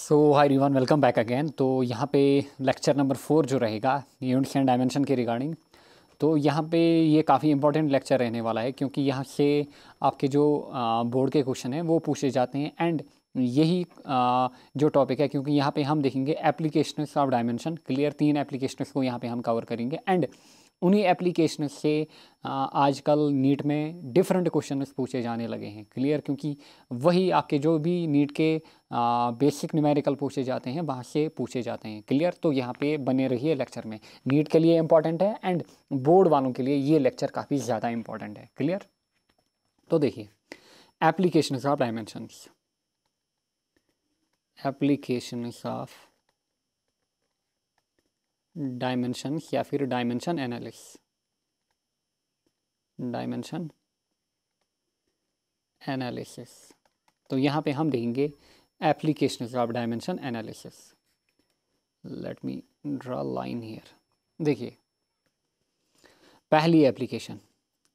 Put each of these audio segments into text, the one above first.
सो hi everyone, welcome back again. तो यहाँ पे लेक्चर नंबर 4 जो रहेगा यूनिट्स एंड डायमेंशन के रिगार्डिंग। तो यहाँ पे ये काफ़ी इंपॉर्टेंट लेक्चर रहने वाला है, क्योंकि यहाँ से आपके जो बोर्ड के क्वेश्चन हैं वो पूछे जाते हैं। एंड यही जो टॉपिक है, क्योंकि यहाँ पे हम देखेंगे applications of dimension. Clear, 3 applications को यहाँ पे हम कवर करेंगे। एंड उन्हीं एप्लीकेशन से आजकल नीट में डिफरेंट क्वेश्चन पूछे जाने लगे हैं। क्लियर, क्योंकि वही आपके जो भी नीट के बेसिक न्यूमेरिकल पूछे जाते हैं वहाँ से पूछे जाते हैं। क्लियर, तो यहाँ पे बने रहिए लेक्चर में। नीट के लिए इंपॉर्टेंट है एंड बोर्ड वालों के लिए ये लेक्चर काफ़ी ज़्यादा इंपॉर्टेंट है। क्लियर, तो देखिए applications of dimensions, applications of dimensions या फिर डायमेंशन एनालिसिस, डायमेंशन एनालिसिस। तो यहाँ पे हम देखेंगे applications of dimension analysis. Let me draw line here. देखिए पहली एप्लीकेशन,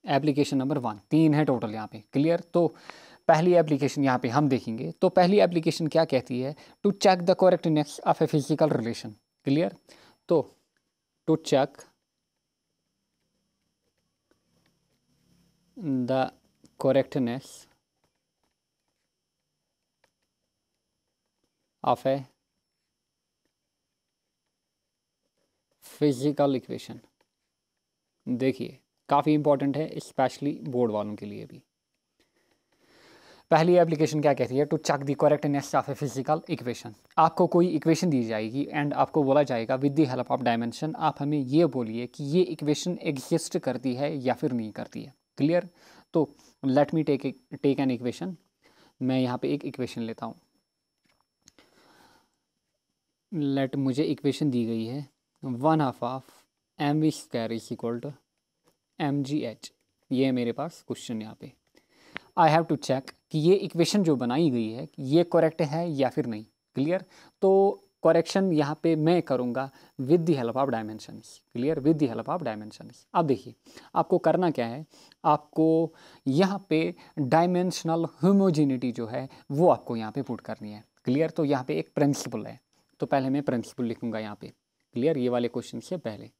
एप्लीकेशन नंबर 1, 3 है टोटल यहाँ पे। क्लियर, तो पहली एप्लीकेशन यहाँ पे हम देखेंगे। तो पहली एप्लीकेशन क्या कहती है? To check the correctness of a physical relation. Clear, तो to check the correctness of a physical equation. देखिए काफ़ी इंपॉर्टेंट है, स्पेशली बोर्ड वालों के लिए भी। पहली एप्लीकेशन क्या कहती है? To check the correctness of a physical equation. आपको कोई इक्वेशन दी जाएगी एंड आपको बोला जाएगा with the help of dimension आप हमें ये बोलिए कि ये इक्वेशन एग्जिस्ट करती है या फिर नहीं करती है। क्लियर, तो let me take an equation. मैं यहाँ पे एक इक्वेशन लेता हूँ। लेट, मुझे इक्वेशन दी गई है 1/2 of mv² is equal to mgh। ये है मेरे पास क्वेश्चन। यहाँ पे आई हैव टू चेक कि ये इक्वेशन जो बनाई गई है ये करेक्ट है या फिर नहीं। क्लियर, तो करेक्शन यहाँ पे मैं करूँगा with the help of dimensions. Clear, with the help of dimensions. अब देखिए आपको करना क्या है, आपको यहाँ पे डायमेंशनल होमोजेनिटी जो है वो आपको यहाँ पे पुट करनी है। क्लियर, तो यहाँ पे एक प्रिंसिपल है, तो पहले मैं प्रिंसिपल लिखूँगा यहाँ पे। क्लियर, ये वाले क्वेश्चन से पहले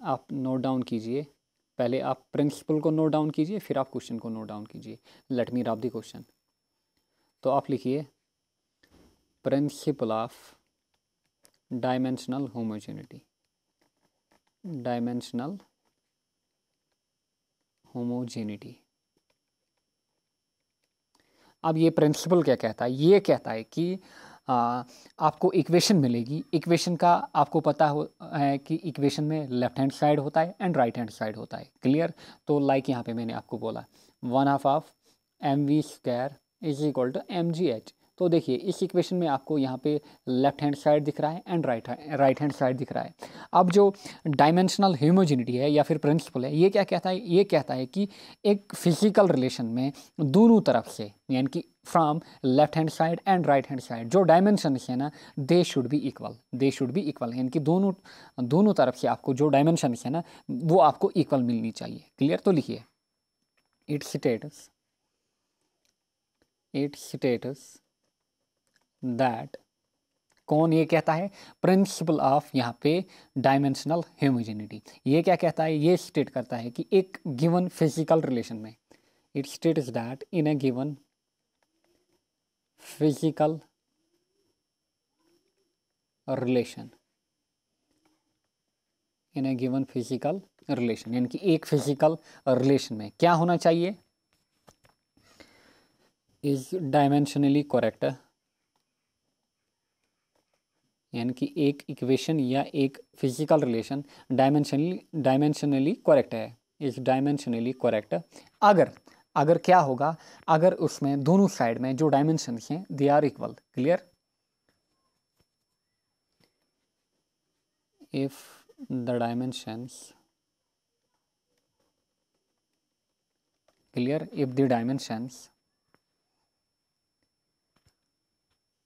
आप नोट डाउन कीजिए। पहले आप प्रिंसिपल को नोट डाउन कीजिए, फिर आप क्वेश्चन को नोट डाउन कीजिए। लेट मी रब द क्वेश्चन। तो आप लिखिए principal of dimensional homogeneity, dimensional homogeneity. अब ये प्रिंसिपल क्या कहता है? ये कहता है कि आपको इक्वेशन मिलेगी। इक्वेशन का आपको पता है कि इक्वेशन में लेफ्ट हैंड साइड होता है एंड राइट हैंड साइड होता है। क्लियर, तो लाइक यहाँ पे मैंने आपको बोला 1/2 of mv² is equal to mgh। तो देखिए इस इक्वेशन में आपको यहाँ पे लेफ्ट हैंड साइड दिख रहा है एंड राइट हैंड साइड दिख रहा है। अब जो डायमेंशनल होमोजेनिटी है या फिर प्रिंसिपल है, ये क्या कहता है? ये कहता है कि एक फिजिकल रिलेशन में दोनों तरफ से, यानी कि from left hand side and right hand side, जो डायमेंशन है ना, they should be equal. They should be equal, यानी कि दोनों तरफ से आपको जो डायमेंशन है ना वो आपको इक्वल मिलनी चाहिए। क्लियर, तो लिखिए इट स्टेटस दैट, कौन ये कहता है? प्रिंसिपल ऑफ यहाँ पे डायमेंशनल होमोजेनिटी। ये क्या कहता है? ये स्टेट करता है कि एक गिवन फिजिकल रिलेशन में, it states that in a given physical relation, in A given physical relation, यानी कि एक फिजिकल रिलेशन में क्या होना चाहिए? इज डायमेंशनली करेक्ट, यानी कि एक इक्वेशन या एक फिजिकल रिलेशन डायमेंशनली करेक्ट है, इज डायमेंशनली करेक्ट। अगर अगर क्या होगा? अगर उसमें दोनों साइड में जो डायमेंशन हैं they are equal. Clear, if the dimensions, clear, if the dimensions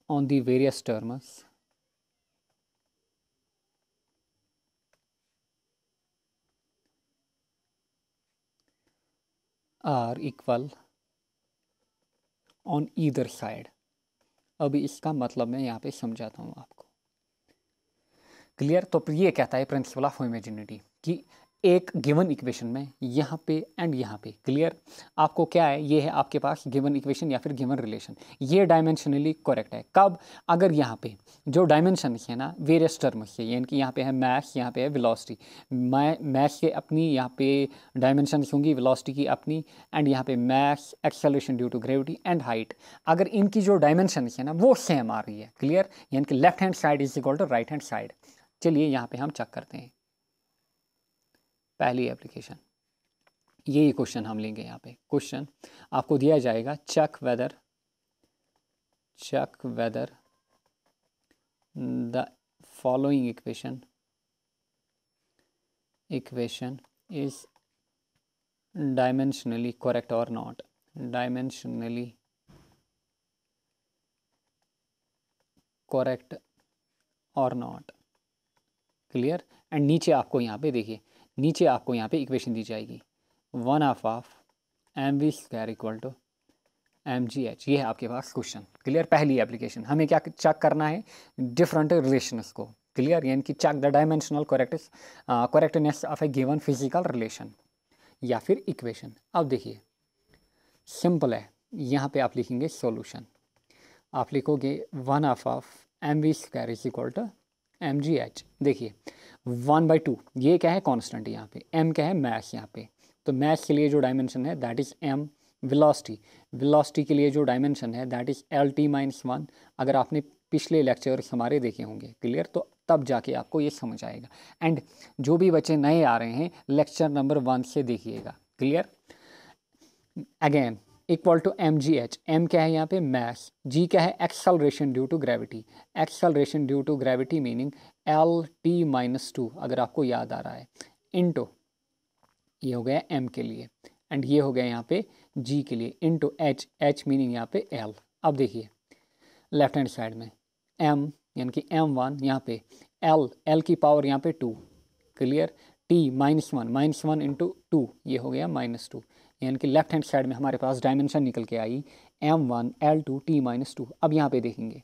on the various terms are equal on either side, अभी इसका मतलब मैं यहाँ पे समझाता हूँ आपको। क्लियर। तो ये कहता है प्रिंसिपल ऑफ होमोजेनिटी कि एक गिवन इक्वेशन में यहाँ पे एंड यहाँ पे, क्लियर, आपको क्या है, ये है आपके पास गिवन इक्वेशन या फिर गिवन रिलेशन, ये डायमेंशनली करेक्ट है। कब? अगर यहाँ पे जो डायमेंशन है ना वेरियस टर्म्स से, यानी कि यहाँ पे है मैस, यहाँ पे है वेलोसिटी, मैस के अपनी यहाँ पे डायमेंशन होंगी, वेलोसिटी की अपनी, एंड यहाँ पे mass, acceleration due to gravity and height, अगर इनकी जो डायमेंशन है ना वो सेम आ रही है, क्लियर, यानी कि left hand side is equal to right hand side. चलिए यहाँ पे हम चेक करते हैं पहली एप्लीकेशन। यही क्वेश्चन हम लेंगे। यहाँ पे क्वेश्चन आपको दिया जाएगा, check whether the following equation is dimensionally correct और नॉट, डायमेंशनली करेक्ट और नॉट, क्लियर। एंड नीचे आपको यहाँ पे देखिए, नीचे आपको यहाँ पे इक्वेशन दी जाएगी 1/2 of mv² equal to mgh। ये है आपके पास क्वेश्चन, क्लियर। पहली एप्लीकेशन हमें क्या चेक करना है, डिफरेंट रिलेशंस को, क्लियर, यानी कि check the dimensional correctness of a given physical relation या फिर इक्वेशन। अब देखिए सिंपल है, यहाँ पे आप लिखेंगे सॉल्यूशन, आप लिखोगे 1/2 of mv² is equal to mgh। देखिए 1/2 ये क्या है, कांस्टेंट, यहाँ पे m क्या है, मैस, यहाँ पे तो मैस के लिए जो डायमेंशन है दैट इज m, वेलोसिटी के लिए जो डायमेंशन है दैट इज LT-1। अगर आपने पिछले लेक्चर्स हमारे देखे होंगे, क्लियर, तो तब जाके आपको ये समझ आएगा। एंड जो भी बच्चे नए आ रहे हैं लेक्चर नंबर 1 से देखिएगा, clear. Again equal to mgh, m क्या है यहाँ पे, मैस, g क्या है, acceleration due to gravity, acceleration due to gravity meaning LT-2, अगर आपको याद आ रहा है, इनटू ये हो गया m के लिए, एंड ये हो गया यहाँ पे g के लिए, इनटू h मीनिंग यहाँ पे l। अब देखिए लेफ्ट हैंड साइड में m यानी कि m1, यहाँ पे l की पावर यहाँ पे 2, क्लियर, t-1 इंटू 2, ये हो गया -2, यानी कि लेफ्ट हैंड साइड में हमारे पास डायमेंशन निकल के आई m1 L2 t-2। अब यहाँ पे देखेंगे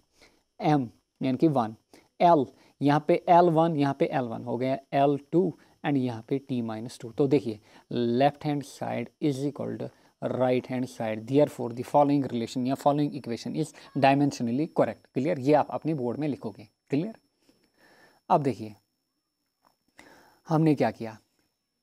m यानी कि 1, l यहाँ पे L1, यहाँ पे L1 हो गया L2 एंड यहाँ पे t-2। तो देखिए left hand side is equal to right hand side, therefore the following relation या following equation is dimensionally correct, clear. ये आप अपने बोर्ड में लिखोगे, क्लियर। अब देखिए हमने क्या किया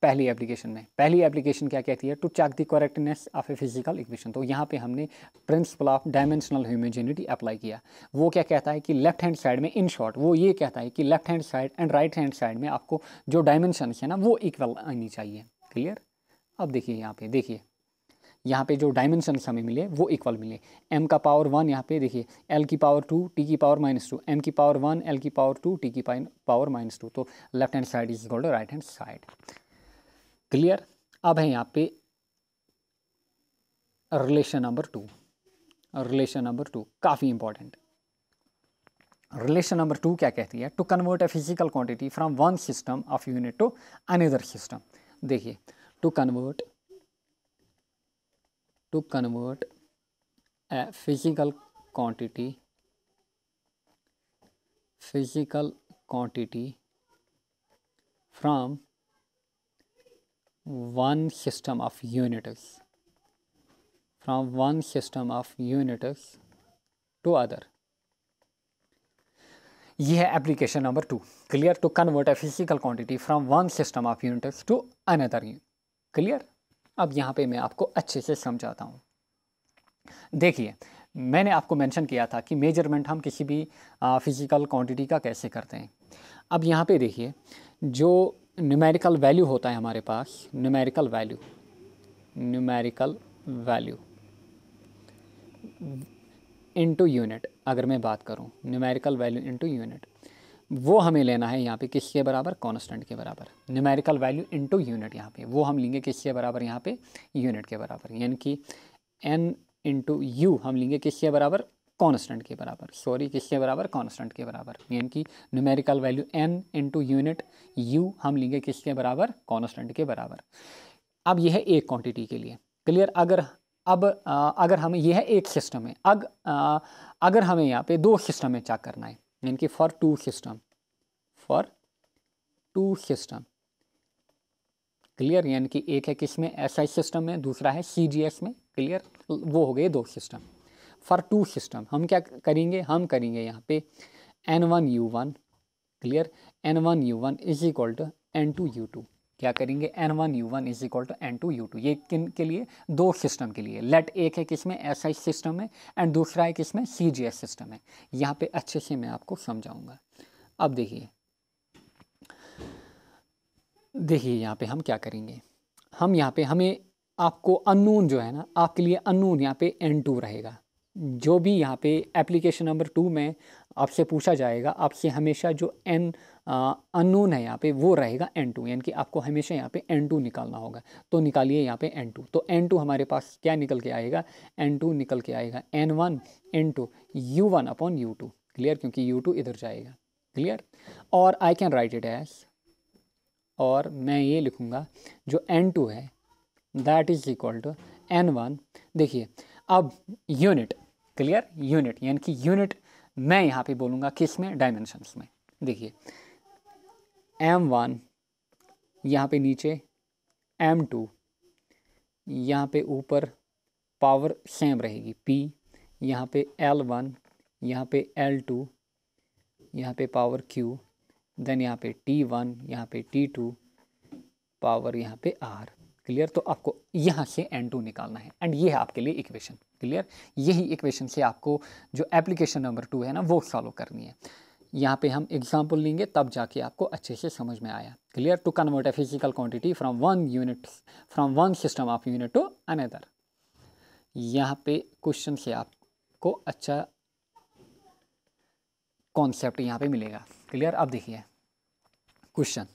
पहली एप्लीकेशन क्या कहती है, to check the correctness of a physical equation. तो यहाँ पे हमने principle of dimensional homogeneity apply किया। वो क्या कहता है कि लेफ्ट हैंड साइड में, इन शॉर्ट वो ये कहता है कि left hand side and right hand side में आपको जो डायमेंशन है ना वो इक्वल आनी चाहिए, क्लियर। अब देखिए यहाँ पे जो डायमेंशन हमें मिले वो इक्वल मिले, m का पावर 1 यहाँ पे देखिए, l की पावर 2, t की पावर -2, m की पावर 1, l की पावर 2, t की पावर -2। तो left hand side is equal to right hand side, clear. अब है यहाँ पे रिलेशन नंबर 2 काफ़ी इंपॉर्टेंट। रिलेशन नंबर 2 क्या कहती है, to convert a physical quantity from one system of unit to another system. देखिए to convert a physical quantity from one system of units to other। यह है application number 2, clear. To convert a physical quantity from one system of units to another, clear. अब यहाँ पे मैं आपको अच्छे से समझाता हूँ। देखिए मैंने आपको मेंशन किया था कि मेजरमेंट हम किसी भी फिजिकल क्वांटिटी का कैसे करते हैं। अब यहाँ पे देखिए जो न्यूमेरिकल वैल्यू होता है हमारे पास, न्यूमेरिकल वैल्यू इनटू यूनिट, अगर मैं बात करूँ न्यूमेरिकल वैल्यू इनटू यूनिट, वो हमें लेना है यहाँ पे किसके बराबर, कांस्टेंट के बराबर। न्यूमेरिकल वैल्यू इनटू यूनिट यहाँ पे वो हम लेंगे किसके बराबर, यहाँ पे यूनिट के बराबर, यानी कि n इंटू यू हम लेंगे किसके बराबर, कांस्टेंट के बराबर, किसके बराबर, कांस्टेंट के बराबर, यानी कि numerical value n into unit u हम लेंगे किसके बराबर, कांस्टेंट के बराबर। अब यह है एक क्वांटिटी के लिए, क्लियर। अगर अब अगर हमें यह है एक सिस्टम है, अगर हमें यहाँ पे दो सिस्टम में चेक करना है, यानी कि फॉर टू सिस्टम, क्लियर, यानी कि एक है किसमें एसआई सिस्टम में, दूसरा है सीजीएस में, क्लियर, वो हो गए दो सिस्टम। फॉर टू सिस्टम हम क्या करेंगे, हम करेंगे यहाँ पे N1U1, clear, N1U1 is equal to N2U2, क्या करेंगे N1U1 is equal to N2U2, ये किन के लिए, दो सिस्टम के लिए। लेट एक है किसमें एसआई सिस्टम में एंड दूसरा है किसमें सीजीएस सिस्टम में। यहाँ पे अच्छे से मैं आपको समझाऊंगा। अब देखिए यहाँ पे हम क्या करेंगे, हम यहाँ पे हमें आपको अननोन जो है ना, आपके लिए अननोन यहाँ पे N2 रहेगा। जो भी यहाँ पे एप्लीकेशन नंबर 2 में आपसे पूछा जाएगा, आपसे हमेशा जो अननोन है यहाँ पे वो रहेगा N2, यानी कि आपको हमेशा यहाँ पे N2 निकालना होगा। तो निकालिए यहाँ पे N2, तो N2 हमारे पास क्या निकल के आएगा, N2 निकल के आएगा N1 into U1 upon U2, clear, क्योंकि U2 इधर जाएगा, क्लियर। और I can write it as, और मैं ये लिखूँगा जो N2 है that is equal to N1, देखिए अब यूनिट, क्लियर, यूनिट, यानी कि यूनिट मैं यहाँ पे बोलूँगा किस में, डायमेंशंस में। देखिए M1 यहाँ पे नीचे, M2 यहाँ पे ऊपर पावर सेम रहेगी P, यहाँ पे L1, यहाँ पे L2, यहाँ पे पावर Q, देन यहाँ पे T1, यहाँ पे T2, पावर यहाँ पे R, क्लियर। तो आपको यहाँ से N2 निकालना है एंड ये है आपके लिए इक्वेशन, क्लियर। यही इक्वेशन से आपको जो एप्लीकेशन नंबर 2 है ना वो सॉल्व करनी है। यहाँ पे हम एग्जाम्पल लेंगे तब जाके आपको अच्छे से समझ में आया, clear. To convert a physical quantity from one system of unit to another. यहाँ पे क्वेश्चन से आपको अच्छा कॉन्सेप्ट यहाँ पे मिलेगा, क्लियर। अब देखिए क्वेश्चन,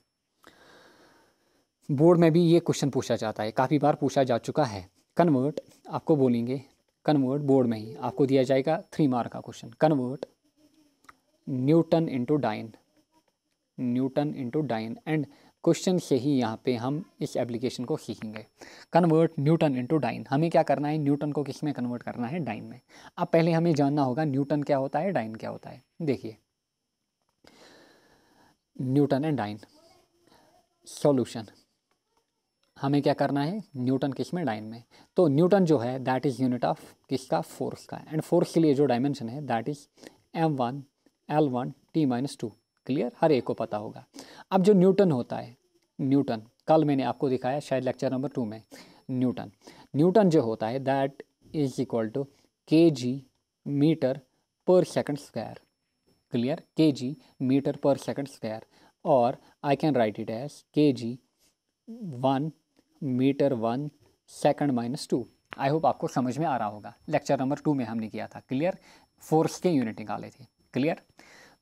बोर्ड में भी ये क्वेश्चन पूछा जाता है, काफ़ी बार पूछा जा चुका है। कन्वर्ट, आपको बोलेंगे कन्वर्ट, बोर्ड में ही आपको दिया जाएगा 3 मार्क का question, convert newton into dyne, and question से ही यहाँ पे हम इस एप्लीकेशन को सीखेंगे। कन्वर्ट न्यूटन इंटू डाइन, हमें क्या करना है, न्यूटन को किस में कन्वर्ट करना है, डाइन में। अब पहले हमें जानना होगा न्यूटन क्या होता है, डाइन क्या होता है। देखिए न्यूटन एंड डाइन, सॉल्यूशन, हमें क्या करना है, न्यूटन किस में, डाइन में। तो न्यूटन जो है दैट इज़ यूनिट ऑफ किसका, फोर्स का, एंड फोर्स के लिए जो डायमेंशन है that is M1 L1 T-2, clear, हर एक को पता होगा। अब जो न्यूटन होता है, न्यूटन कल मैंने आपको दिखाया शायद लेक्चर नंबर 2 में, न्यूटन जो होता है that is equal to kg metre पर second square, clear, kg metre पर सेकंड स्क्वायर, और I can write it as kg 1 metre 1 second -2। I hope आपको समझ में आ रहा होगा, लेक्चर नंबर 2 में हमने किया था, क्लियर, फोर्स के यूनिट निकाले थे, क्लियर।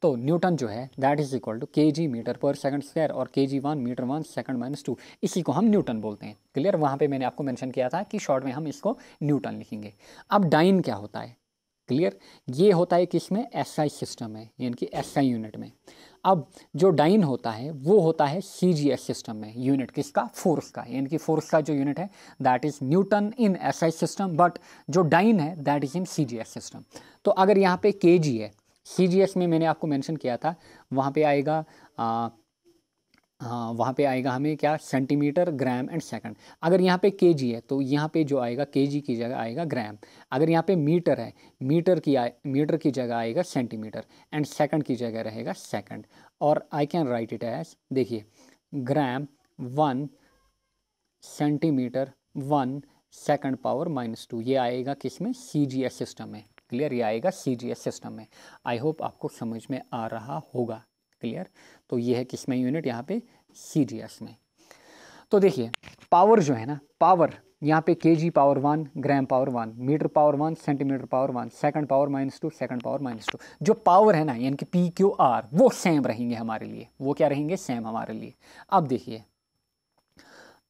तो न्यूटन जो है that is equal to kg metre पर सेकंड स्क्वायर और kg 1 मीटर 1 सेकंड -2, इसी को हम न्यूटन बोलते हैं, क्लियर। वहाँ पे मैंने आपको मेंशन किया था कि शॉर्ट में हम इसको न्यूटन लिखेंगे। अब डाइन क्या होता है, क्लियर, ये होता है किसमें, एसआई सिस्टम में, यानी कि एसआई यूनिट में। अब जो डाइन होता है वो होता है सीजीएस सिस्टम में, यूनिट किसका, फोर्स का, यानी कि फोर्स का जो यूनिट है that is Newton in SI system, but जो डाइन है that is in CGS system. तो अगर यहाँ पे केजी है, सीजीएस में मैंने आपको मेंशन किया था, वहाँ पे आएगा वहाँ पे आएगा हमें क्या, सेंटीमीटर, ग्राम एंड सेकंड। अगर यहाँ पे केजी है तो यहाँ पे जो आएगा केजी की जगह आएगा ग्राम। अगर यहाँ पे मीटर है, मीटर की जगह आएगा सेंटीमीटर, एंड सेकंड की जगह रहेगा सेकंड। और I can write it as, देखिए ग्राम 1 सेंटीमीटर 1 सेकंड पावर -2, ये आएगा किस में, सीजीएस सिस्टम में, क्लियर, ये आएगा सीजीएस सिस्टम में। आई होप आपको समझ में आ रहा होगा, क्लियर। तो ये है किसमें यूनिट, यहाँ पे सीजीएस में। तो देखिए पावर जो है ना, पावर यहाँ पे KG power 1, gram power 1, metre power 1, centimetre power 1, second power -2, second power -2। जो पावर है ना, यानी कि PQR, वो सेम रहेंगे हमारे लिए, वो क्या रहेंगे, सेम हमारे लिए। अब देखिए,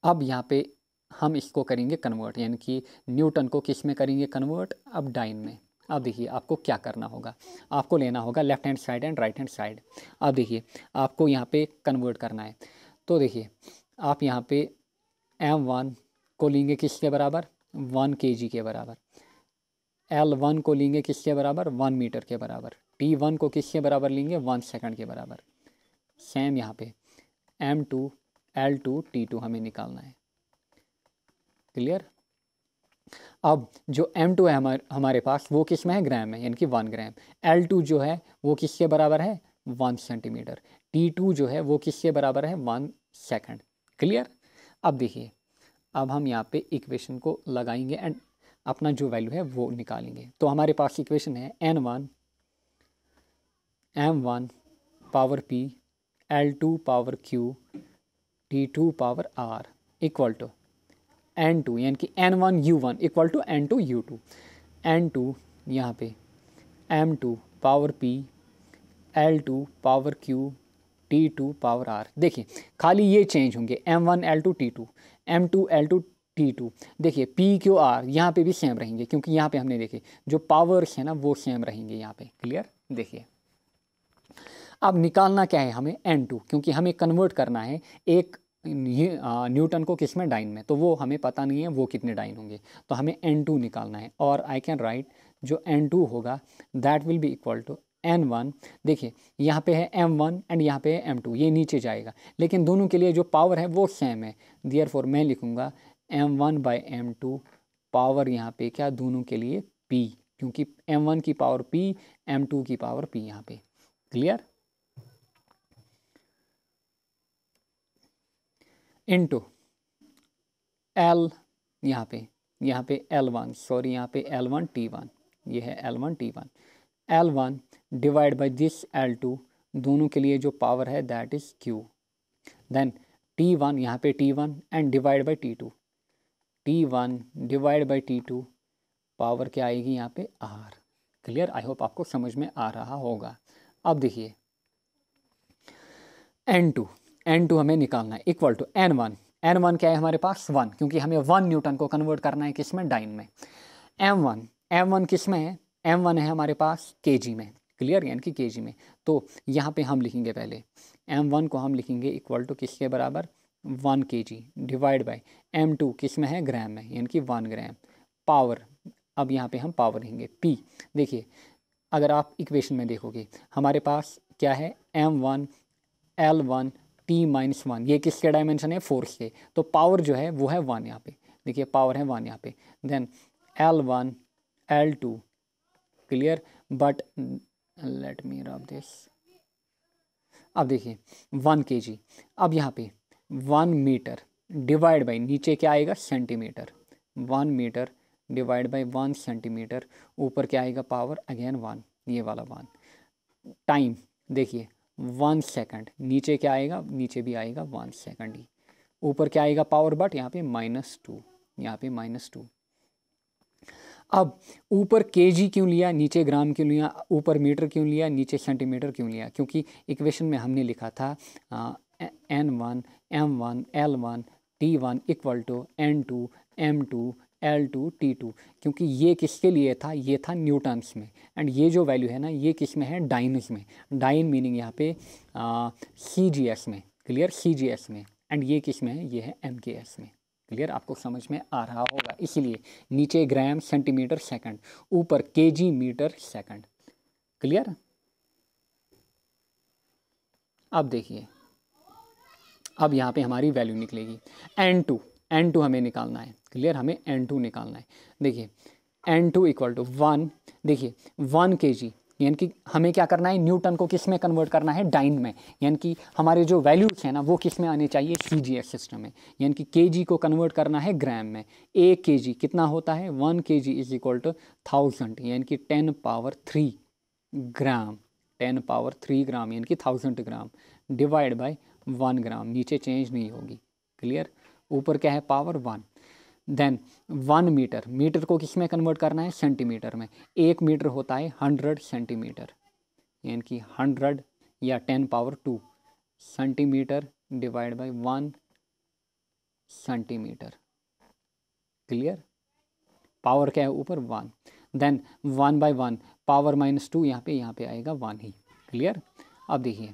अब यहाँ पे हम इसको करेंगे कन्वर्ट, यानी कि न्यूटन को किस में करेंगे कन्वर्ट, अब डाइन में। अब देखिए आपको क्या करना होगा, आपको लेना होगा left hand side and right hand side. अब देखिए आपको यहाँ पे कन्वर्ट करना है, तो देखिए आप यहाँ पे M1 को लेंगे किसके बराबर, 1 kg के बराबर, L1 को लेंगे किसके बराबर, 1 मीटर के बराबर, T1 को किसके बराबर लेंगे, 1 सेकंड के बराबर। सेम यहाँ पे M2 L2 T2 हमें निकालना है। क्लियर। अब जो M2 है हमारे पास वो किस में है, ग्राम में, यानी कि 1 ग्राम। L2 जो है वो किसके बराबर है, 1 सेंटीमीटर। T2 जो है वो किसके बराबर है, 1 सेकंड। क्लियर। अब देखिए, अब हम यहाँ पे इक्वेशन को लगाएंगे एंड अपना जो वैल्यू है वो निकालेंगे। तो हमारे पास इक्वेशन है N1 M1 power P L2 power Q T2 power R equal to N2 यानी कि N1 U1 equal to N2 U2। N2 यहाँ पे M2 power P L2 power Q T2 power R। देखिए खाली ये चेंज होंगे, M1 L2 T2 M2 L2 T2। देखिए P Q R यहाँ पे भी सेम रहेंगे, क्योंकि यहाँ पे हमने देखे जो पावर्स है ना वो सेम रहेंगे यहाँ पे। क्लियर। देखिए अब निकालना क्या है हमें, N2, क्योंकि हमें कन्वर्ट करना है एक न्यूटन को किस में, डाइन में। तो वो हमें पता नहीं है वो कितने डाइन होंगे, तो हमें N2 निकालना है। और आई कैन राइट जो N2 होगा that will be equal to N1। देखिए यहाँ पे है M1 एंड यहाँ पे है M2, ये नीचे जाएगा, लेकिन दोनों के लिए जो पावर है वो सेम है। देयरफॉर मैं लिखूँगा M1/M2 पावर यहाँ पे क्या, दोनों के लिए P, क्योंकि M1 की पावर P M2 की पावर P यहाँ पे। क्लियर। इनटू L यहाँ पे L1, सॉरी यहाँ पे L1 T1, ये है L1 T1, L1 divide by this L2, दोनों के लिए जो पावर है that is Q। Then T1 यहाँ पे T1 and divide by T2, T1 divide by T2 power क्या आएगी यहाँ पे R। क्लियर। आई होप आपको समझ में आ रहा होगा। अब देखिए N2 हमें निकालना है इक्वल टू N1 क्या है हमारे पास 1, क्योंकि हमें 1 न्यूटन को कन्वर्ट करना है किस में, डाइन में। M1 किस में है, M1 है हमारे पास kg में। क्लियर, यानी कि kg में। तो यहाँ पे हम लिखेंगे पहले M1 को हम लिखेंगे इक्वल टू किसके बराबर, 1 kg डिवाइड बाई M2 किस में है, ग्राम में, यानी कि 1 ग्राम। पावर, अब यहाँ पे हम पावर लिखेंगे P। देखिए अगर आप इक्वेशन में देखोगे हमारे पास क्या है, M1 L1 T-1, ये किसके डायमेंशन है, फोर्स के। तो पावर जो है वो है 1 यहाँ पे। देखिए पावर है 1 यहाँ पे। Then L1 L2। Clear. But let me rub this. अब देखिए 1 kg, अब यहाँ पे 1 मीटर डिवाइड बाई, नीचे क्या आएगा, centimetre. 1 metre divide by 1 centimetre, ऊपर क्या आएगा, पावर अगेन 1, ये वाला 1। टाइम देखिए 1 सेकंड, नीचे क्या आएगा, नीचे भी आएगा 1 सेकंड ही। ऊपर क्या आएगा पावर, बट यहाँ पे -2, यहाँ पे -2। अब ऊपर केजी क्यों लिया, नीचे ग्राम क्यों लिया, ऊपर मीटर क्यों लिया, नीचे सेंटीमीटर क्यों लिया, क्योंकि इक्वेशन में हमने लिखा था N1 M1 L1 T1 equal to N2 M2 L2 T2, क्योंकि ये किसके लिए था, ये था न्यूटन्स में, एंड ये जो वैल्यू है ना ये किस में है, डाइनस में। डाइन मीनिंग यहाँ पे CGS में। क्लियर, CGS में। एंड ये किस में है, ये है MKS में। क्लियर, आपको समझ में आ रहा होगा। इसीलिए नीचे ग्राम सेंटीमीटर सेकंड, ऊपर केजी मीटर सेकंड। क्लियर। अब देखिए, अब यहाँ पे हमारी वैल्यू निकलेगी N2 हमें निकालना है। क्लियर, हमें N2 निकालना है। देखिए N2 इक्वल टू 1, देखिए 1 kg, यानी कि हमें क्या करना है, न्यूटन को किस में कन्वर्ट करना है, डाइन में। यानी कि हमारे जो वैल्यूज हैं ना वो किस में आने चाहिए, CGS सिस्टम में। यानी कि kg को कन्वर्ट करना है ग्राम में। 1 kg कितना होता है, 1 kg इज इक्वल टू 1000, यानी कि 10 पावर 3 ग्राम। 10 पावर 3 ग्राम यानी कि 1000 ग्राम डिवाइड बाई 1 ग्राम, नीचे चेंज नहीं होगी। क्लियर, ऊपर क्या है, पावर 1। देन 1 मीटर, मीटर को किस में कन्वर्ट करना है, सेंटीमीटर में। 1 मीटर होता है 100 सेंटीमीटर, यानी कि 100 या 10 power 2 centimetre divide by 1 centimetre. Clear, power क्या है ऊपर 1। देन 1/1 पावर -2, यहाँ पे आएगा 1 ही। क्लियर। अब देखिए,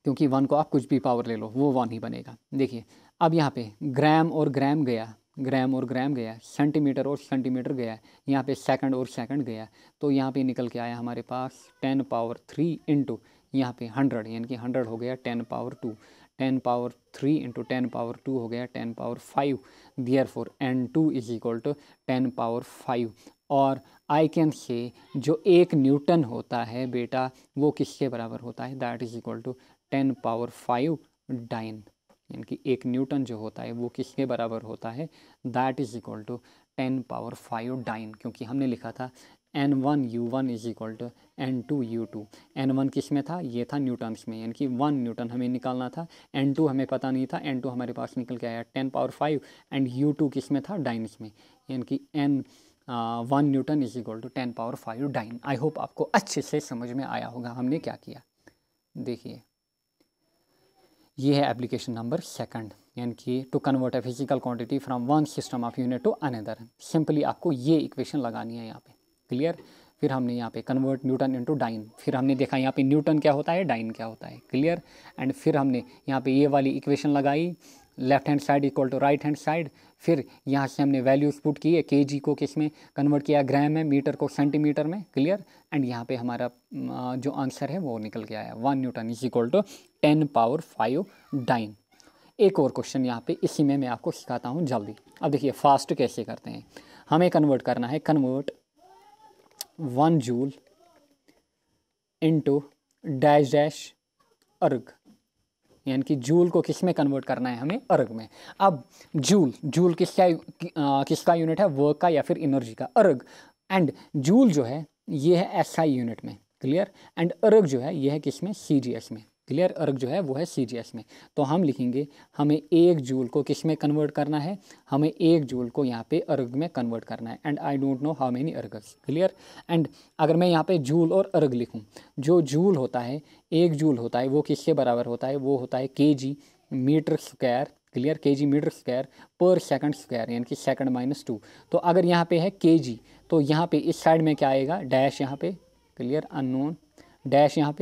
क्योंकि 1 को आप कुछ भी पावर ले लो वो 1 ही बनेगा। देखिए अब यहाँ पे ग्राम और ग्राम गया, ग्राम और ग्राम गया, सेंटीमीटर और सेंटीमीटर गया, यहाँ पे सेकंड और सेकंड गया, तो यहाँ पे निकल के आया हमारे पास 10 पावर 3 इंटू यहाँ पे 100, यानी कि 100 हो गया 10 पावर 2, 10 पावर 3 इंटू 10 पावर 2 हो गया 10 power 5, therefore n2 is equal to 10 power 5। और आई कैन से जो 1 न्यूटन होता है बेटा वो किसके बराबर होता है, that is equal to 10 power 5 dyne, यानी कि 1 न्यूटन जो होता है वो किसके बराबर होता है, that is equal to 10 power 5 dyne, क्योंकि हमने लिखा था n1 u1 is equal to n2 u2। n1 किस में था, ये था न्यूटन्स में, यानी कि 1 न्यूटन हमें निकालना था, n2 हमें पता नहीं था, n2 हमारे पास निकल के आया 10 पावर 5 एंड u2 किस में था, डाइन्स में, यानी कि n1 newton is equal to 10 power 5 dyne. I hope आपको अच्छे से समझ में आया होगा हमने क्या किया। देखिए ये है एप्लीकेशन नंबर 2, यानी कि to convert a physical quantity from one system of unit to another. Simply आपको ये इक्वेशन लगानी है यहाँ पे, क्लियर। फिर हमने यहाँ पे कन्वर्ट न्यूटन इनटू डाइन, फिर हमने देखा यहाँ पे न्यूटन क्या होता है, डाइन क्या होता है, क्लियर। एंड फिर हमने यहाँ पे ये वाली इक्वेशन लगाई, left hand side equal to right hand side. फिर यहाँ से हमने वैल्यूज पुट किए, केजी को किस में कन्वर्ट किया, ग्राम में, मीटर को सेंटीमीटर में, क्लियर। एंड यहाँ पे हमारा जो आंसर है वो निकल के आया 1 newton is equal to 10 power 5 dyne. एक और क्वेश्चन यहाँ पे इसी में मैं आपको सिखाता हूँ जल्दी। अब देखिए फास्ट कैसे करते हैं, हमें कन्वर्ट करना है, convert 1 joule into dash dash अर्ग, यानी कि जूल को किस में कन्वर्ट करना है हमें, अर्ग में। अब जूल किसका यूनिट है, वर्क का या फिर एनर्जी का, अर्ग। एंड जूल जो है ये है एसआई यूनिट में, क्लियर। एंड अर्ग जो है ये है किस में, सीजीएस में, क्लियर। अर्ग जो है वो है सीजीएस में। तो हम लिखेंगे हमें 1 जूल को किस में कन्वर्ट करना है, हमें 1 जूल को यहाँ पे अर्ग में कन्वर्ट करना है। And I don't know how many Argus, clear. And अगर मैं यहाँ पे जूल और अर्ग लिखूँ, जो जूल होता है 1 जूल होता है वो किसके बराबर होता है, वो होता है kg metre square, clear, kg metre square पर सेकंड स्क्वायर, यानी कि सेकंड माइनस 2। तो अगर यहाँ पे है केजी तो यहाँ पे इस साइड में क्या आएगा, डैश यहाँ पे, क्लियर, अननोन डैश यहाँ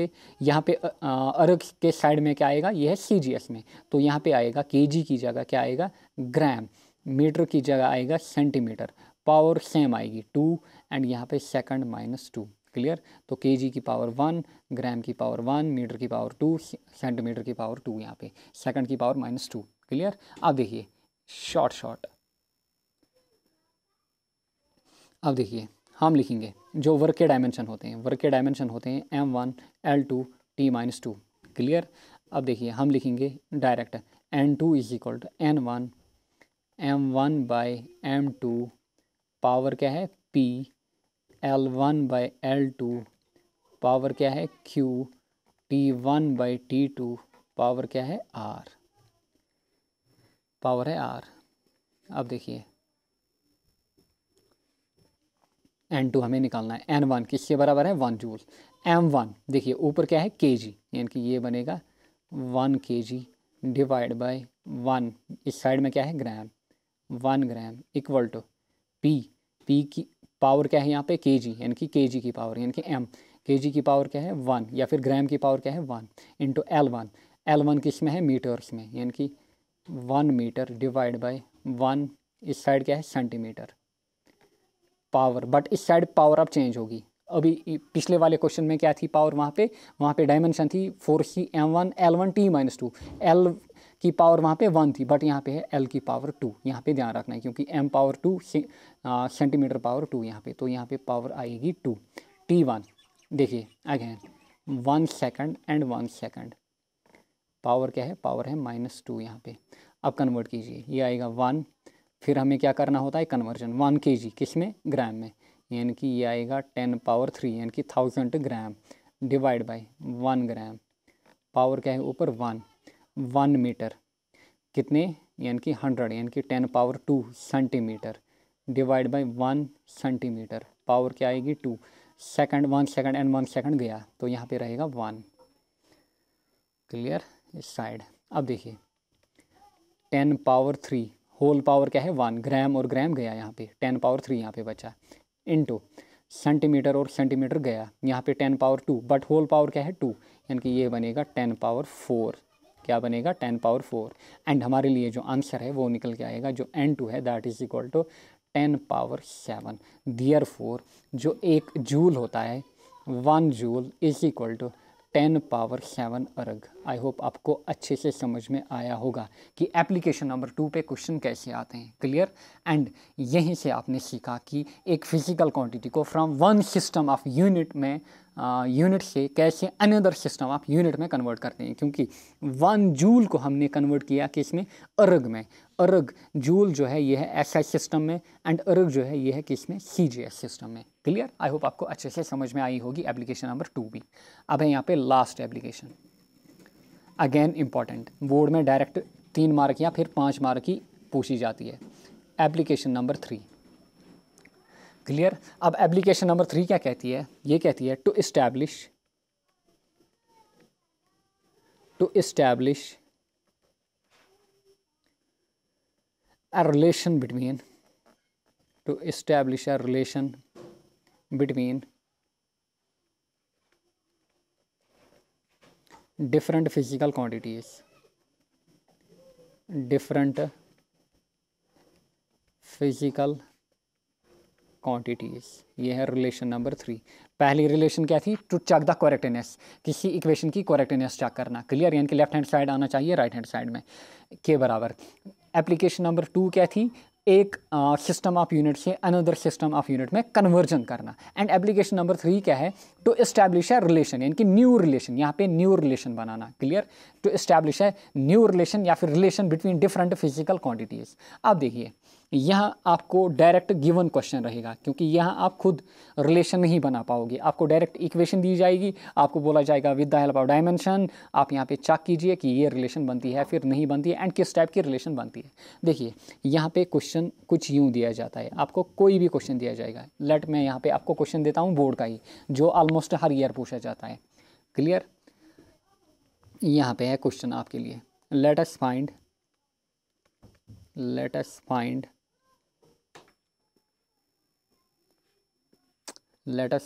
पे अर्ग के साइड में क्या आएगा, ये है सीजीएस में, तो यहाँ पे आएगा केजी की जगह क्या आएगा, ग्राम, मीटर की जगह आएगा सेंटीमीटर, पावर सेम आएगी 2 एंड यहाँ पे सेकंड माइनस 2, क्लियर। तो केजी की पावर 1, ग्राम की पावर 1, मीटर की पावर 2, सेंटीमीटर की पावर 2, यहाँ पे सेकंड की पावर माइनस 2, क्लियर। अब देखिए शॉर्ट अब देखिए हम लिखेंगे जो वर्क के डायमेंशन होते हैं, वर्क के डायमेंशन होते हैं m1 l2 t-2, क्लियर। अब देखिए हम लिखेंगे direct n2 is equal to n1 m1 by m2 power क्या है p, l1 by l2 power क्या है q, t1 by t2 power क्या है r, पावर है r। अब देखिए n2 हमें निकालना है, n1 किसके बराबर है 1 जूल, m1 देखिए ऊपर क्या है केजी, यानी कि ये बनेगा 1 केजी डिवाइड बाय 1, इस साइड में क्या है ग्राम, 1 ग्राम इक्वल टू p की पावर क्या है यहाँ पे केजी, यानी कि केजी की पावर, यानी कि m, केजी की पावर क्या है 1 या फिर ग्राम की पावर क्या है 1 इंटू l1 किस में है मीटर्स में, यानी कि 1 मीटर डिवाइड बाय 1, इस साइड क्या है सेंटीमीटर पावर, बट इस साइड पावर अब चेंज होगी। अभी पिछले वाले क्वेश्चन में क्या थी पावर, वहाँ पे डायमेंशन थी 4c m1 l1 t-2, l की पावर वहाँ पे 1 थी, बट यहाँ पे है l की पावर 2, यहाँ पे ध्यान रखना है क्योंकि m पावर 2 सेंटीमीटर पावर 2 यहाँ पे, तो यहाँ पे पावर आएगी 2। t1 देखिए again 1 second and 1 second, power क्या है, पावर है -2 यहाँ पे। अब कन्वर्ट कीजिए, ये आएगा 1, फिर हमें क्या करना होता है कन्वर्जन, 1 केजी किस में ग्राम में, यानी कि ये आएगा 10 पावर 3 यानी कि 1000 gram divide by 1 gram, power क्या है ऊपर 1 मीटर कितने, यानी कि 100, यानी कि 10 power 2 centimetre divide by 1 centimetre, power क्या आएगी 2 सेकंड, 1 सेकंड एंड 1 सेकंड गया तो यहाँ पे रहेगा 1, क्लियर इस साइड। अब देखिए 10 पावर 3 होल पावर क्या है 1, ग्राम और ग्राम गया यहाँ पे, 10 पावर 3 यहाँ पे बचा, इनटू सेंटीमीटर और सेंटीमीटर गया यहाँ पे 10 पावर 2, बट होल पावर क्या है 2, यानी कि ये बनेगा 10 पावर 4, क्या बनेगा 10 पावर 4। एंड हमारे लिए जो आंसर है वो निकल के आएगा, जो N2 है that is equal to 10 power 7। Therefore जो एक जूल होता है 1 joule is equal to 10 power 7 erg. I hope आपको अच्छे से समझ में आया होगा कि एप्लीकेशन नंबर 2 पे क्वेश्चन कैसे आते हैं। क्लियर। एंड यहीं से आपने सीखा कि एक फिजिकल क्वांटिटी को from one system of unit में यूनिट से कैसे अनदर सिस्टम ऑफ यूनिट में कन्वर्ट करते हैं, क्योंकि 1 जूल को हमने कन्वर्ट किया किसमें, अर्ग में। अर्ग जूल जो है ये है एसआई सिस्टम में एंड अर्ग जो है ये है किसमें, सीजीएस सिस्टम में। क्लियर। आई होप आपको अच्छे से समझ में आई होगी एप्लीकेशन नंबर 2 भी। अब है यहाँ पे last application, again important, board में डायरेक्ट 3 मार्क या फिर 5 मार्क की पूछी जाती है। Application number 3। क्लियर। अब एप्लीकेशन नंबर 3 क्या कहती है, ये कहती है to establish a relation between different physical quantities, ये है रिलेशन नंबर 3। पहली रिलेशन क्या थी, टू चेक द करेक्टनेस, किसी इक्वेशन की करेक्टनेस चेक करना। क्लियर। यानी कि लेफ्ट हैंड साइड आना चाहिए राइट हैंड साइड में के बराबर। एप्लीकेशन नंबर 2 क्या थी, एक सिस्टम ऑफ यूनिट से अनदर सिस्टम ऑफ यूनिट में कन्वर्जन करना। एंड एप्लीकेशन नंबर 3 क्या है, टू एस्टैब्लिश अ रिलेशन, यानी कि न्यू रिलेशन, यहाँ पे न्यू रिलेशन बनाना। Clear. To establish a new relation या फिर relation between different physical quantities. अब देखिए यहाँ आपको डायरेक्ट गिवन क्वेश्चन रहेगा, क्योंकि यहाँ आप खुद रिलेशन नहीं बना पाओगे। आपको डायरेक्ट इक्वेशन दी जाएगी, आपको बोला जाएगा with the help of dimension आप यहाँ पे चेक कीजिए कि ये रिलेशन बनती है फिर नहीं बनती है एंड किस टाइप की रिलेशन बनती है। देखिए यहाँ पे क्वेश्चन कुछ यूँ दिया जाता है, आपको कोई भी क्वेश्चन दिया जाएगा। लेट मैं यहाँ पे आपको क्वेश्चन देता हूँ बोर्ड का ही, जो ऑलमोस्ट हर ईयर पूछा जाता है। क्लियर। यहाँ पे है क्वेश्चन आपके लिए, let us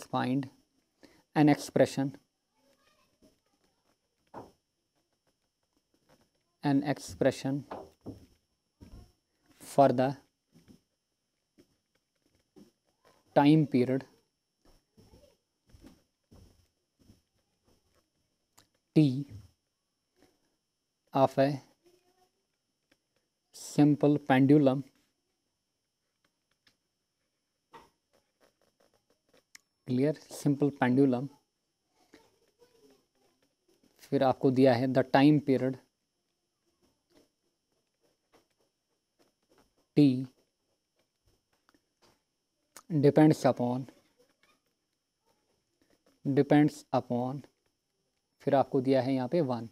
find an expression for the time period t of a simple pendulum clear, simple pendulum. फिर आपको दिया है the time period T depends upon फिर आपको दिया है यहाँ पे 1,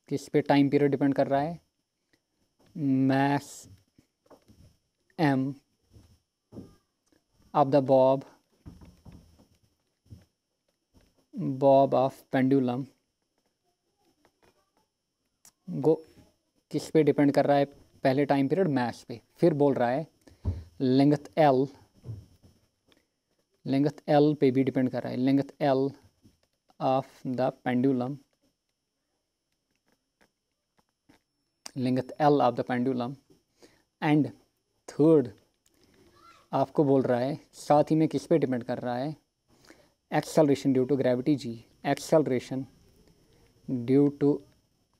किस पे टाइम पीरियड डिपेंड कर रहा है, mass m of the bob of pendulum गो किस पे डिपेंड कर रहा है, पहले टाइम पीरियड मैस पे, फिर बोल रहा है लेंथ एल पे भी डिपेंड कर रहा है, length L of the pendulum, and third आपको बोल रहा है साथ ही में किस पे डिपेंड कर रहा है, acceleration due to gravity g, acceleration due to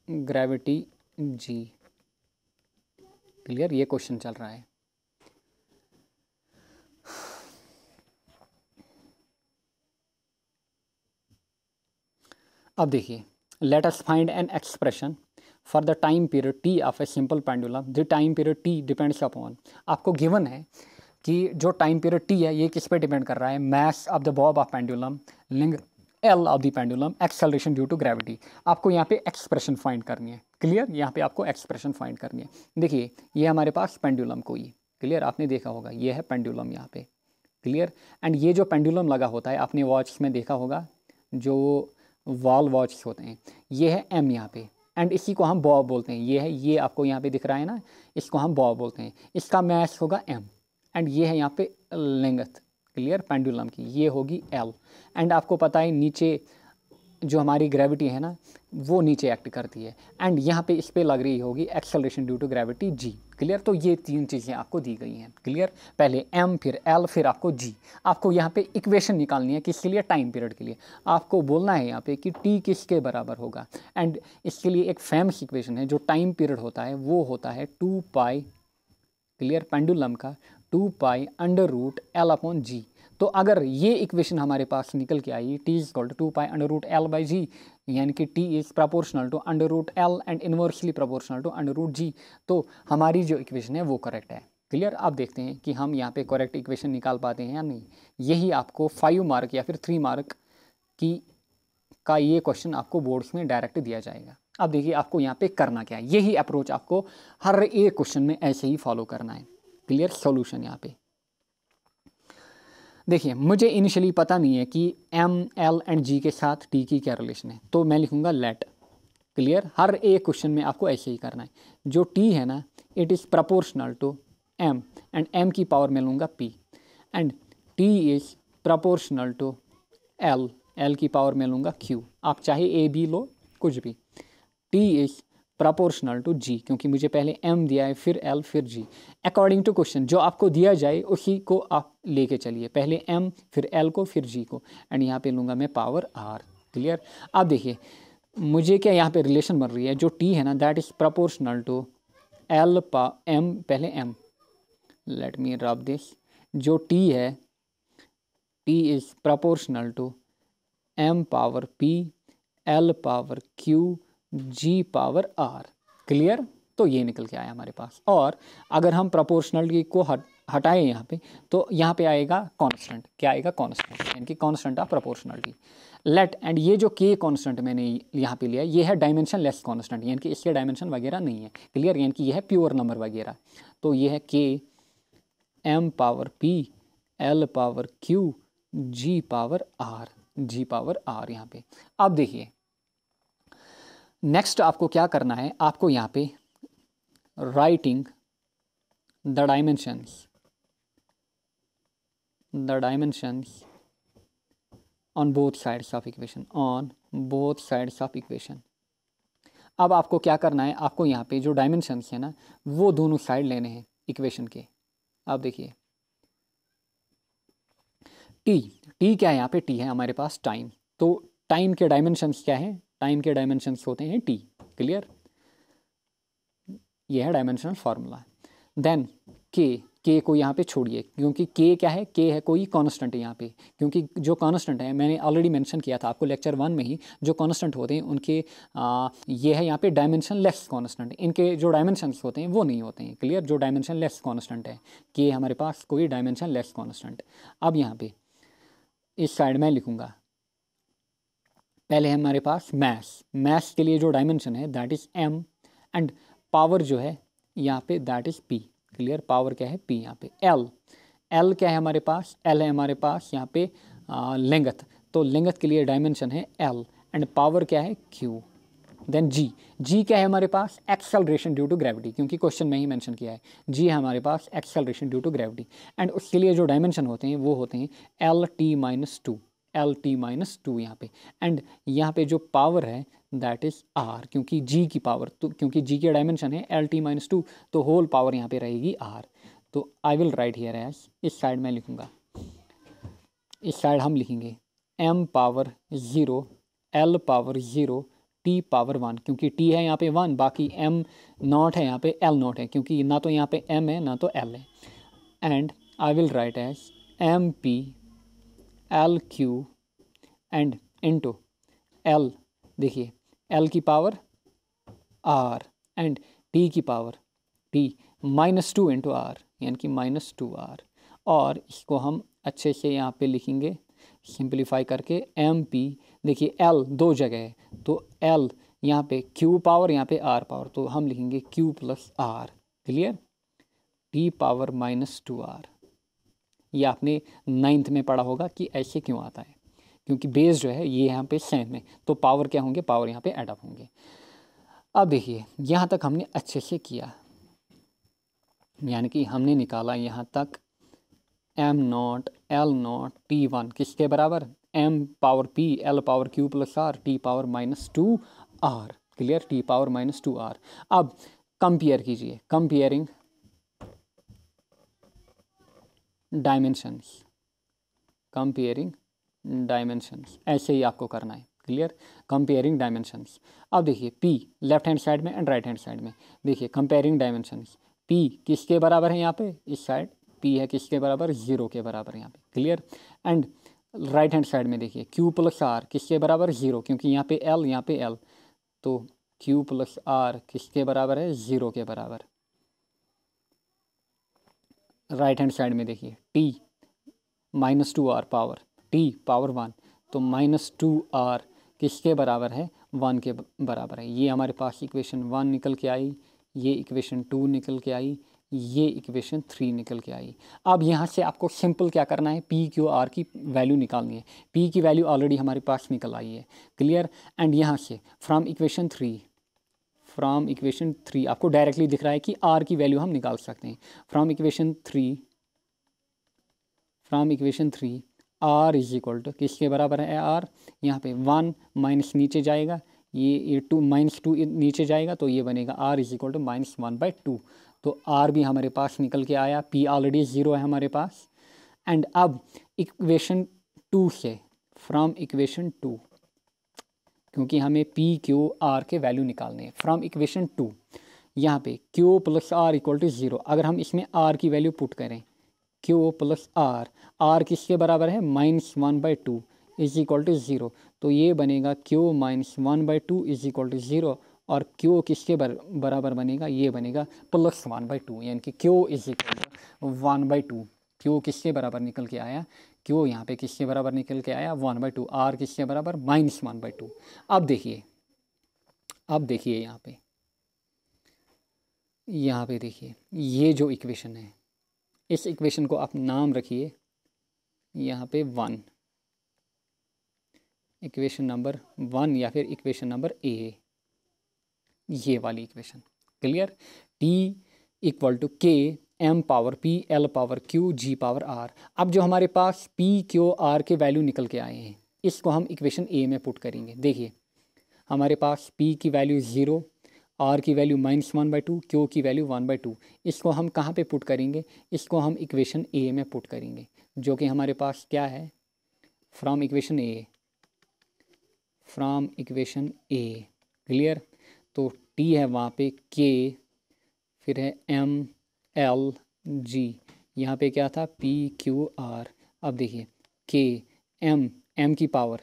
gravity g. Clear, ये क्वेश्चन चल रहा है। अब देखिए, let us find an expression for the time period T of a simple pendulum, the time period T depends upon, आपको given है कि जो टाइम पीरियड टी है ये किस पे डिपेंड कर रहा है, mass of the bob of pendulum, length L of the pendulum, acceleration due to gravity. आपको यहाँ पे एक्सप्रेशन फाइंड करनी है। क्लियर, यहाँ पे आपको एक्सप्रेशन फाइंड करनी है। देखिए ये हमारे पास पेंडुलम कोई, क्लियर, आपने देखा होगा ये है पेंडुलम यहाँ पे। क्लियर, एंड ये जो पेंडुलम लगा होता है आपने वॉच में देखा होगा, जो वॉल वॉच होते हैं, ये है एम यहाँ पे, एंड इसी को हम बॉब बोलते हैं। ये है, ये आपको यहाँ पे दिख रहा है ना, इसको हम बॉब बोलते हैं, इसका मैस होगा एम, एंड ये है यहाँ पे लेंथ, क्लियर, पेंडुलम की ये होगी एल। एंड आपको पता है नीचे जो हमारी ग्रेविटी है ना वो नीचे एक्ट करती है, एंड यहाँ पे इस पर लग रही होगी acceleration due to gravity g. Clear? तो ये 3 चीज़ें आपको दी गई हैं। क्लियर? पहले m, फिर l, फिर आपको g। आपको यहाँ पे इक्वेशन निकालनी है किसके लिए? टाइम पीरियड के लिए। आपको बोलना है यहाँ पे कि t किसके बराबर होगा, एंड इसके लिए एक फेमस इक्वेशन है। जो टाइम पीरियड होता है वो होता है 2 पाई, क्लियर, पेंडुलम का 2 pi under root L upon G. तो अगर ये इक्वेशन हमारे पास निकल के आई, t is equal to 2 pi under root L by G, यानी कि t is proportional to under root L and inversely proportional to under root G, तो हमारी जो इक्वेशन है वो करेक्ट है। क्लियर? आप देखते हैं कि हम यहाँ पे करेक्ट इक्वेशन निकाल पाते हैं या नहीं। यही आपको 5 मार्क या फिर 3 मार्क की का ये क्वेश्चन आपको बोर्ड्स में डायरेक्ट दिया जाएगा। अब देखिए आपको यहाँ पे करना क्या है, यही अप्रोच आपको हर एक क्वेश्चन में ऐसे ही फॉलो करना है। क्लियर? सॉल्यूशन यहाँ पे देखिए, मुझे इनिशियली पता नहीं है कि m, l एंड g के साथ t की क्या रिलेशन है, तो मैं लिखूंगा लेट। क्लियर? हर एक क्वेश्चन में आपको ऐसे ही करना है। जो t है ना, it is proportional to m, and m की पावर मैं लूँगा p, and t is proportional to l, l की पावर मैं लूँगा q। आप चाहे a b लो, कुछ भी। t is proportional to g, क्योंकि मुझे पहले m दिया है, फिर l, फिर g। अकॉर्डिंग टू क्वेश्चन जो आपको दिया जाए उसी को आप लेके चलिए, पहले m, फिर l को, फिर g को, एंड यहाँ पे लूँगा मैं पावर r। क्लियर? अब देखिए मुझे क्या यहाँ पे रिलेशन बन रही है, जो t है ना that is proportional to l m, पहले m, let me rub this. जो t है, t is proportional to m power p, l power q, g power r। Clear? तो ये निकल के आया हमारे पास। और अगर हम प्रोपोर्शनलिटी को हटाएं यहाँ पे, तो यहाँ पे आएगा कांस्टेंट। क्या आएगा? कांस्टेंट, यानी कि constant of proportionality. Let, and ये जो k कांस्टेंट मैंने यहाँ पे लिया, ये है डायमेंशन लेस कांस्टेंट, यानी कि इसके डायमेंशन वगैरह नहीं है। क्लियर? यानी कि ये है प्योर नंबर वगैरह। तो ये है k m power p, l power q, g power r यहाँ पे। अब देखिए नेक्स्ट आपको क्या करना है, आपको यहाँ पे writing the dimensions on both sides of equation, अब आपको क्या करना है, आपको यहाँ पे जो डायमेंशंस है ना वो दोनों साइड लेने हैं इक्वेशन के। अब देखिए t क्या है, यहाँ पे t है हमारे पास टाइम। तो टाइम के डायमेंशंस क्या है? टाइम के डायमेंशंस होते हैं t। क्लियर? ये है डायमेंशनल फार्मूला। देन k को यहाँ पे छोड़िए, क्योंकि k क्या है? k है कोई कांस्टेंट है यहाँ पे, क्योंकि जो कांस्टेंट है मैंने ऑलरेडी मेंशन किया था आपको लेक्चर 1 में ही, जो कांस्टेंट होते हैं उनके ये है यहाँ पे डायमेंशन लेस कांस्टेंट। इनके जो डायमेंशंस होते हैं वो नहीं होते हैं। क्लियर? जो डायमेंशन लेस कांस्टेंट है k हमारे पास कोई डायमेंशन लेस कांस्टेंट। अब यहाँ पे इस साइड में लिखूँगा, पहले है हमारे पास मैथ्स के लिए जो डायमेंशन है that is m, and power जो है यहाँ पे that is p। Clear? Power क्या है? p। यहाँ पे l क्या है हमारे पास? l है हमारे पास यहाँ पे लेंथ। तो लेंथ के लिए डायमेंशन है l, एंड पावर क्या है? q। देन g क्या है हमारे पास? एक्सेलरेशन ड्यू टू ग्रेविटी, क्योंकि क्वेश्चन में ही मेंशन किया है। g है हमारे पास acceleration due to gravity, and उसके लिए जो डायमेंशन होते हैं वो होते हैं LT-2 यहाँ पे, एंड यहाँ पे जो पावर है दैट इज़ r, क्योंकि g की पावर, तो क्योंकि g के डायमेंशन है LT-2, तो होल पावर यहाँ पे रहेगी r। तो I will write here as, इस साइड में लिखूँगा, इस साइड हम लिखेंगे m power 0, l power 0, t power 1, क्योंकि t है यहाँ पे 1, बाकी m नॉट है यहाँ पे, l नॉट है, क्योंकि ना तो यहाँ पे m है ना तो l है। And I will write as mp LQ and into l, देखिए l की पावर r एंड t की पावर t -2 इंटू r, यानी कि -2r। और इसको हम अच्छे से यहाँ पे लिखेंगे सिंप्लीफाई करके mp, देखिए l दो जगह है, तो l यहाँ पे q पावर, यहाँ पे r पावर, तो हम लिखेंगे q plus r। Clear? t power -2r। ये आपने 9th में पढ़ा होगा कि ऐसे क्यों आता है, क्योंकि बेस जो है ये यहाँ पे सेम है, तो पावर क्या होंगे? पावर यहाँ पे ऐड अप होंगे। अब देखिए यहाँ तक हमने अच्छे से किया, यानी कि हमने निकाला यहाँ तक m0, L0 T1 किसके बराबर, m power p L power q plus r t power -2r, clear, t power -2r। अब कंपेयर कीजिए, कंपेयरिंग डायमेंशंस, कंपेयरिंग डायमेंशंस, ऐसे ही आपको करना है, क्लियर, कंपेयरिंग डायमेंशंस। अब देखिए p लेफ्ट हैंड साइड में एंड राइट हैंड साइड में, देखिए कंपेयरिंग डायमेंशंस, p किसके बराबर है यहाँ पे, इस साइड p है किसके बराबर, 0 के बराबर यहाँ पे, clear. And right hand side में देखिए q प्लस r किसके बराबर, 0, क्योंकि यहाँ पे l यहाँ पे l, तो q प्लस r किसके बराबर है, 0 के बराबर। राइट हैंड साइड में देखिए t -2r power t power 1, तो -2r किसके बराबर है, 1 के बराबर है। ये हमारे पास इक्वेशन 1 निकल के आई, ये इक्वेशन 2 निकल के आई, ये इक्वेशन 3 निकल के आई। अब यहाँ से आपको सिंपल क्या करना है, पी क्यू आर की वैल्यू निकालनी है। पी की वैल्यू ऑलरेडी हमारे पास निकल आई है, क्लियर। एंड यहाँ से फ्रॉम इक्वेशन 3 आपको डायरेक्टली दिख रहा है कि आर की वैल्यू हम निकाल सकते हैं। From equation 3 R is equal to किसके बराबर है, आर यहाँ पे 1 माइनस नीचे जाएगा, ये 2 -2 नीचे जाएगा, तो ये बनेगा आर इज इक्वल टू -1/2। तो आर भी हमारे पास निकल के आया, पी ऑलरेडी 0 है हमारे पास। एंड अब इक्वेशन 2 से, फ्रॉम इक्वेशन 2, क्योंकि हमें पी क्यू आर के वैल्यू निकालने हैं, फ्रॉम इक्वेशन 2 यहाँ पे Q plus R equal to 0, अगर हम इसमें आर की वैल्यू पुट करें, क्यू प्लस आर किसके बराबर है, -1/2 इज इक्वल टू 0, तो ये बनेगा क्यू -1/2 इज इक्वल टू 0, और क्यू किसके बराबर बनेगा, ये बनेगा +1/2, यानी कि Q is equal to 1/2। Q किसके बराबर निकल के आया, क्यू यहाँ पे किसके बराबर निकल के आया, 1/2, आर किसके बराबर, -1/2। अब देखिए यहाँ पे देखिए ये जो इक्वेशन है, इस इक्वेशन को आप नाम रखिए यहाँ पे 1, इक्वेशन नंबर 1 या फिर इक्वेशन नंबर ए, ये वाली equation, clear. T equal to k m power p L power q g power r। अब जो हमारे पास p q r के वैल्यू निकल के आए हैं, इसको हम इक्वेशन ए में पुट करेंगे। देखिए हमारे पास p की वैल्यू 0, r की वैल्यू -1/2, q की वैल्यू 1/2। इसको हम कहाँ पे पुट करेंगे, इसको हम इक्वेशन ए में पुट करेंगे, जो कि हमारे पास क्या है, फ्रॉम इक्वेशन ए, क्लियर। तो t है वहाँ पे k, फिर है m l g, यहाँ पे क्या था p q r। अब देखिए k m की पावर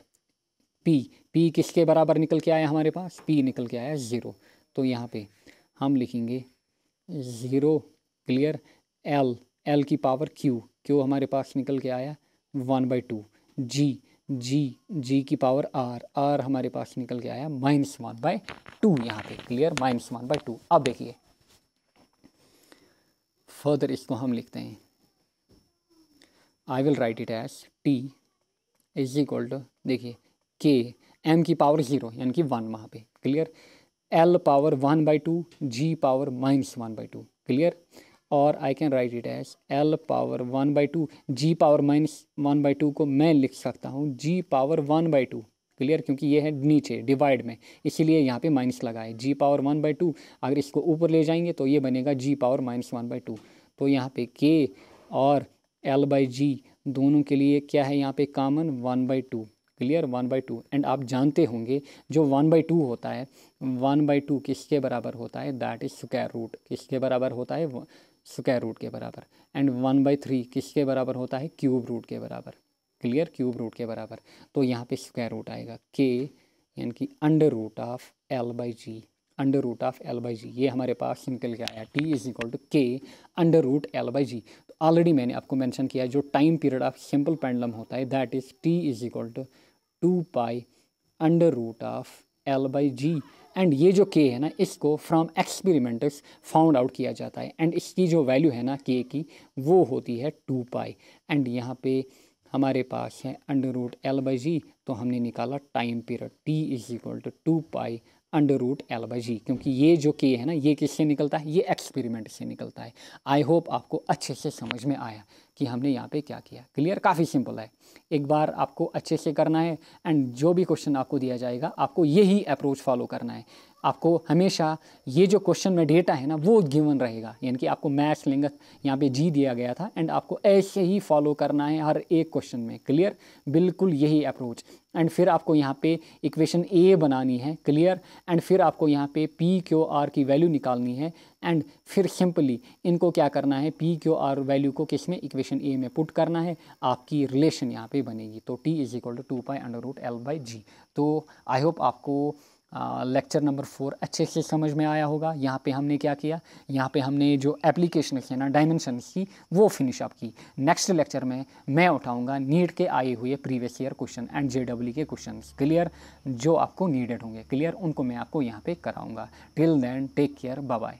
p किसके बराबर निकल के आया हमारे पास, p निकल के आया 0, तो यहाँ पे हम लिखेंगे 0, क्लियर। l की पावर q हमारे पास निकल के आया 1/2, g की पावर r हमारे पास निकल के आया -1/2, यहाँ पे क्लियर, -1/2। अब देखिए फर्दर इसको हम लिखते हैं, I will write it as t is equal to, देखिए k m की पावर 0 यानी कि 1 वहाँ पे, clear, l power 1/2, g power -1/2, clear. और I can write it as l power 1/2, g power -1/2 को मैं लिख सकता हूँ g पावर 1/2, क्लियर, क्योंकि ये है नीचे डिवाइड में, इसीलिए यहाँ पे माइनस लगा है। g पावर 1/2, अगर इसको ऊपर ले जाएंगे तो ये बनेगा g पावर -1/2। तो यहाँ पे k और l/g दोनों के लिए क्या है यहाँ पे कॉमन, 1/2, क्लियर, 1/2। एंड आप जानते होंगे जो 1/2 होता है, 1/2 किसके बराबर होता है, दैट इज स्क्वायर रूट, किसके बराबर होता है, स्क्वायर रूट के बराबर। एंड 1/3 किसके बराबर होता है, क्यूब रूट के बराबर, क्लियर, क्यूब रूट के बराबर। तो यहाँ पे स्क्वायर रूट आएगा k यानी कि अंडर रूट ऑफ l/g, ये हमारे पास निकल के आया t is equal to k under root l/g। तो ऑलरेडी मैंने आपको मेंशन किया जो time period of simple pendulum होता है, that is t is equal to 2π under root of l/g। And ये जो k है ना, इसको फ्रॉम एक्सपेरिमेंटर्स फाउंड आउट किया जाता है, एंड इसकी जो वैल्यू है ना k की, वो होती है 2π। एंड यहाँ पे हमारे पास है अंडर रूट l/g, तो हमने निकाला time period t is equal to 2π √L/G, क्योंकि ये जो K है ना, ये किससे निकलता है, ये एक्सपेरिमेंट से निकलता है। आई होप आपको अच्छे से समझ में आया कि हमने यहाँ पे क्या किया। क्लियर, काफ़ी सिंपल है, एक बार आपको अच्छे से करना है एंड जो भी क्वेश्चन आपको दिया जाएगा आपको यही अप्रोच फॉलो करना है। आपको हमेशा ये जो क्वेश्चन में डेटा है ना वो गिवन रहेगा, यानी कि आपको मैथ्स लेंथ यहाँ पे G दिया गया था एंड आपको ऐसे ही फॉलो करना है हर एक क्वेश्चन में। क्लियर, बिल्कुल यही अप्रोच। एंड फिर आपको यहाँ पे इक्वेशन A बनानी है। क्लियर, एंड फिर आपको यहाँ पे PQR की वैल्यू निकालनी है एंड फिर सिंपली इनको क्या करना है, PQR वैल्यू को किस में, इक्वेशन A में पुट करना है, आपकी रिलेशन यहाँ पे बनेगी। तो T = 2π√L/G। तो आई होप आपको लेक्चर नंबर 4 अच्छे से समझ में आया होगा। यहाँ पे हमने क्या किया, यहाँ पे हमने जो एप्लीकेशन है ना डायमेंशंस की वो फिनिश अप की। नेक्स्ट लेक्चर में मैं उठाऊंगा नीट के आए हुए previous year question and JEE के क्वेश्चन। क्लियर, जो आपको नीडेड होंगे, क्लियर, उनको मैं आपको यहाँ पे कराऊंगा। Till then take care, bye bye.